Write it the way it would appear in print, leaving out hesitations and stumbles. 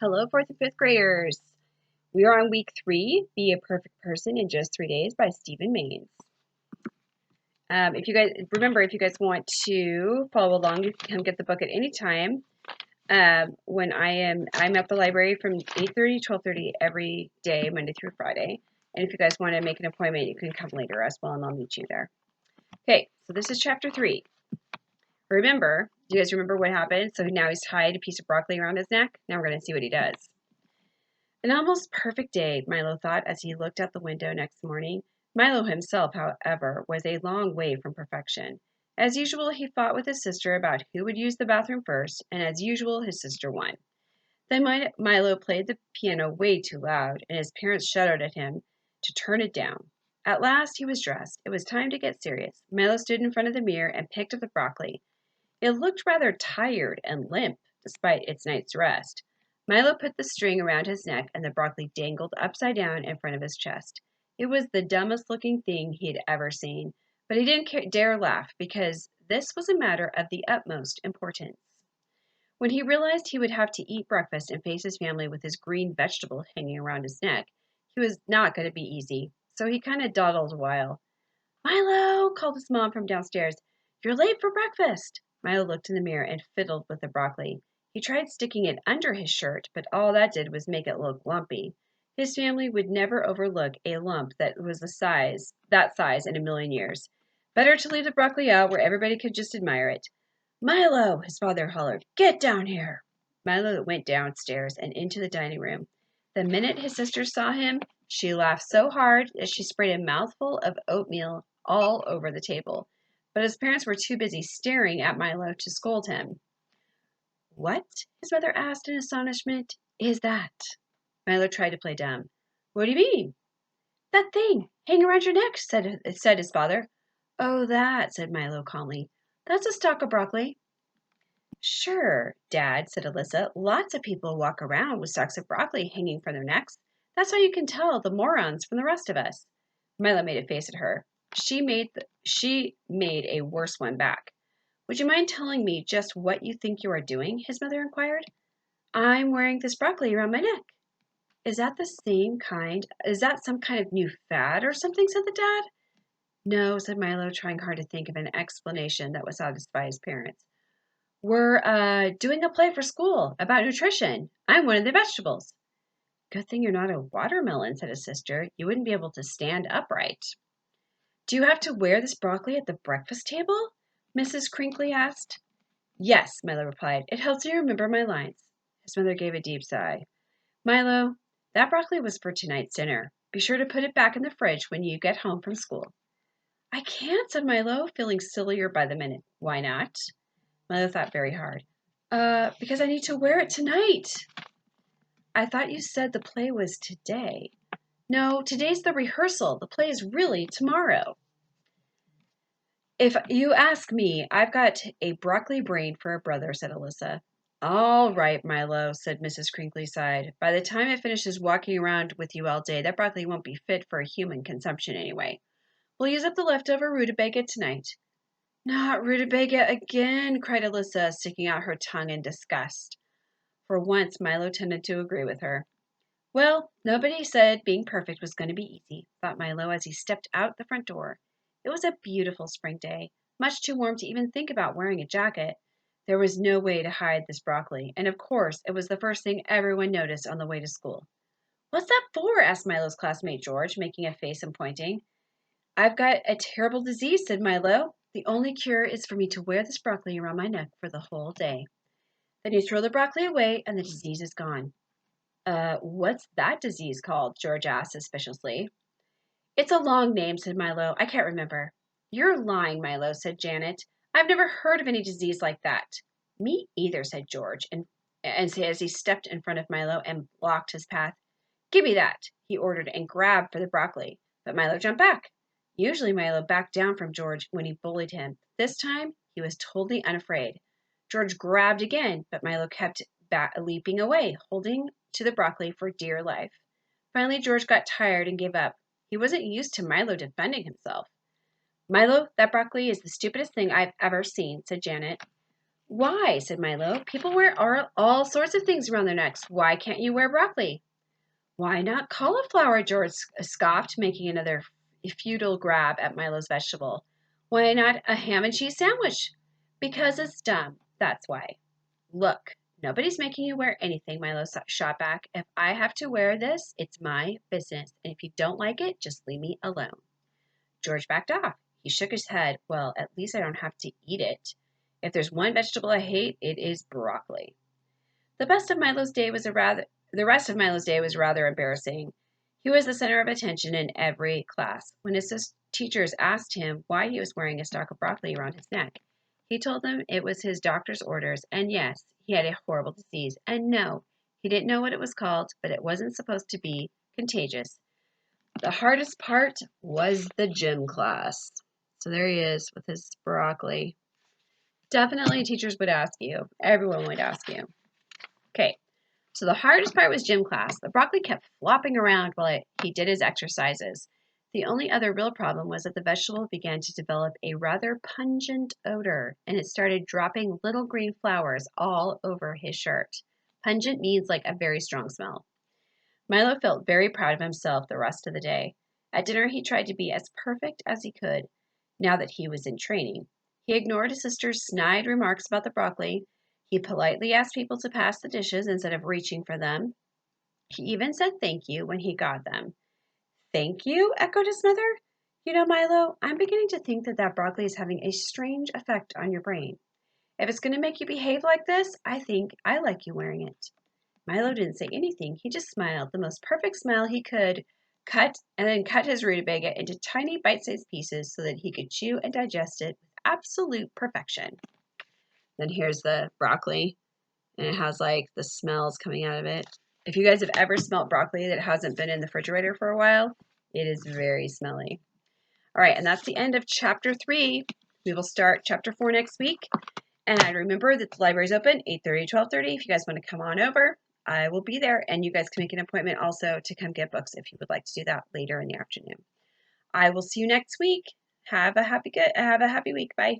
Hello, fourth and fifth graders. We are on week 3, Be a Perfect Person in Just 3 Days by Stephen Maines. If you guys want to follow along, you can come get the book at any time. When I'm at the library from 8:30 to 12:30 every day, Monday through Friday. And if you guys want to make an appointment, you can come later as well, and I'll meet you there. Okay, so this is chapter 3. Do you guys remember what happened? So now he's tied a piece of broccoli around his neck. Now we're going to see what he does. An almost perfect day, Milo thought as he looked out the window next morning. Milo himself, however, was a long way from perfection. As usual, he fought with his sister about who would use the bathroom first, and as usual, his sister won. Then Milo played the piano way too loud, and his parents shouted at him to turn it down. At last, he was dressed. It was time to get serious. Milo stood in front of the mirror and picked up the broccoli. It looked rather tired and limp, despite its night's rest. Milo put the string around his neck, and the broccoli dangled upside down in front of his chest. It was the dumbest looking thing he had ever seen, but he didn't dare laugh because this was a matter of the utmost importance. When he realized he would have to eat breakfast and face his family with his green vegetable hanging around his neck, he was not going to be easy, so he kind of dawdled a while. "Milo!" called his mom from downstairs. "You're late for breakfast." Milo looked in the mirror and fiddled with the broccoli. He tried sticking it under his shirt, but all that did was make it look lumpy. His family would never overlook a lump that was that size in a million years. Better to leave the broccoli out where everybody could just admire it. "Milo!" his father hollered. "Get down here!" Milo went downstairs and into the dining room. The minute his sister saw him, she laughed so hard that she sprayed a mouthful of oatmeal all over the table. But his parents were too busy staring at Milo to scold him. "What?" his mother asked in astonishment. "Is that?" Milo tried to play dumb. "What do you mean?" "That thing hanging around your neck," said his father. "Oh, that," said Milo calmly. "That's a stalk of broccoli." "Sure, Dad," said Alyssa. "Lots of people walk around with stalks of broccoli hanging from their necks. That's how you can tell the morons from the rest of us." Milo made a face at her. She made a worse one back. "Would you mind telling me just what you think you are doing?" his mother inquired. "I'm wearing this broccoli around my neck." Is that some kind of new fad or something?" said the dad. "No," said Milo, trying hard to think of an explanation that would satisfy his parents. "We're doing a play for school about nutrition. I'm one of the vegetables." "Good thing you're not a watermelon," said his sister. "You wouldn't be able to stand upright." "Do you have to wear this broccoli at the breakfast table?" Mrs. Crinkly asked. "Yes," Milo replied. "It helps me remember my lines." His mother gave a deep sigh. "Milo, that broccoli was for tonight's dinner. Be sure to put it back in the fridge when you get home from school." "I can't," said Milo, feeling sillier by the minute. "Why not?" Milo thought very hard. Because I need to wear it tonight." "I thought you said the play was today." "No, today's the rehearsal. The play is really tomorrow." "If you ask me, I've got a broccoli brain for a brother," said Alyssa. "All right, Milo," said Mrs. Crinkly sighed. "By the time it finishes walking around with you all day, that broccoli won't be fit for human consumption anyway. We'll use up the leftover rutabaga tonight." "Not rutabaga again," cried Alyssa, sticking out her tongue in disgust. For once, Milo tended to agree with her. Well, nobody said being perfect was going to be easy, thought Milo as he stepped out the front door. It was a beautiful spring day, much too warm to even think about wearing a jacket. There was no way to hide this broccoli, and of course, it was the first thing everyone noticed on the way to school. "What's that for?" asked Milo's classmate George, making a face and pointing. "I've got a terrible disease," said Milo. "The only cure is for me to wear this broccoli around my neck for the whole day. Then you throw the broccoli away and the disease is gone." What's that disease called?" George asked suspiciously. "It's a long name," said Milo. "I can't remember." "You're lying, Milo," said Janet. "I've never heard of any disease like that." "Me either," said George, and as he stepped in front of Milo and blocked his path. "Give me that," he ordered, and grabbed for the broccoli. But Milo jumped back. Usually Milo backed down from George when he bullied him. This time he was totally unafraid. George grabbed again, but Milo kept leaping away, holding to the broccoli for dear life. Finally, George got tired and gave up. He wasn't used to Milo defending himself. "Milo, that broccoli is the stupidest thing I've ever seen," said Janet. Why? Said Milo. People wear all sorts of things around their necks. Why can't you wear broccoli? Why not cauliflower? George scoffed, making another futile grab at Milo's vegetable. Why not a ham and cheese sandwich? Because it's dumb. That's why. Look, nobody's making you wear anything, Milo shot back. If I have to wear this, it's my business. And if you don't like it, just leave me alone. George backed off. He shook his head. Well, at least I don't have to eat it. If there's one vegetable I hate, it is broccoli. The rest of Milo's day was rather embarrassing. He was the center of attention in every class. When his teachers asked him why he was wearing a stalk of broccoli around his neck, he told them it was his doctor's orders, and yes, he had a horrible disease, and no, he didn't know what it was called, but it wasn't supposed to be contagious. The hardest part was the gym class. So there he is with his broccoli. Definitely teachers would ask you. Everyone would ask you. Okay, so the hardest part was gym class. The broccoli kept flopping around while he did his exercises. The only other real problem was that the vegetable began to develop a rather pungent odor, and it started dropping little green flowers all over his shirt. Pungent means like a very strong smell. Milo felt very proud of himself the rest of the day. At dinner, he tried to be as perfect as he could, now that he was in training. He ignored his sister's snide remarks about the broccoli. He politely asked people to pass the dishes instead of reaching for them. He even said thank you when he got them. Thank you? Echoed his mother. You know, Milo, I'm beginning to think that broccoli is having a strange effect on your brain. If it's going to make you behave like this, I think I like you wearing it. Milo didn't say anything. He just smiled, the most perfect smile he could, cut his rutabaga into tiny bite-sized pieces so that he could chew and digest it with absolute perfection. Then here's the broccoli, and it has like the smells coming out of it. If you guys have ever smelled broccoli that hasn't been in the refrigerator for a while, it is very smelly. All right, and that's the end of chapter 3. We will start chapter 4 next week. And I remember that the library is open 8:30 to 12:30. If you guys want to come on over, I will be there. And you guys can make an appointment also to come get books if you would like to do that later in the afternoon. I will see you next week. Have a happy week. Bye.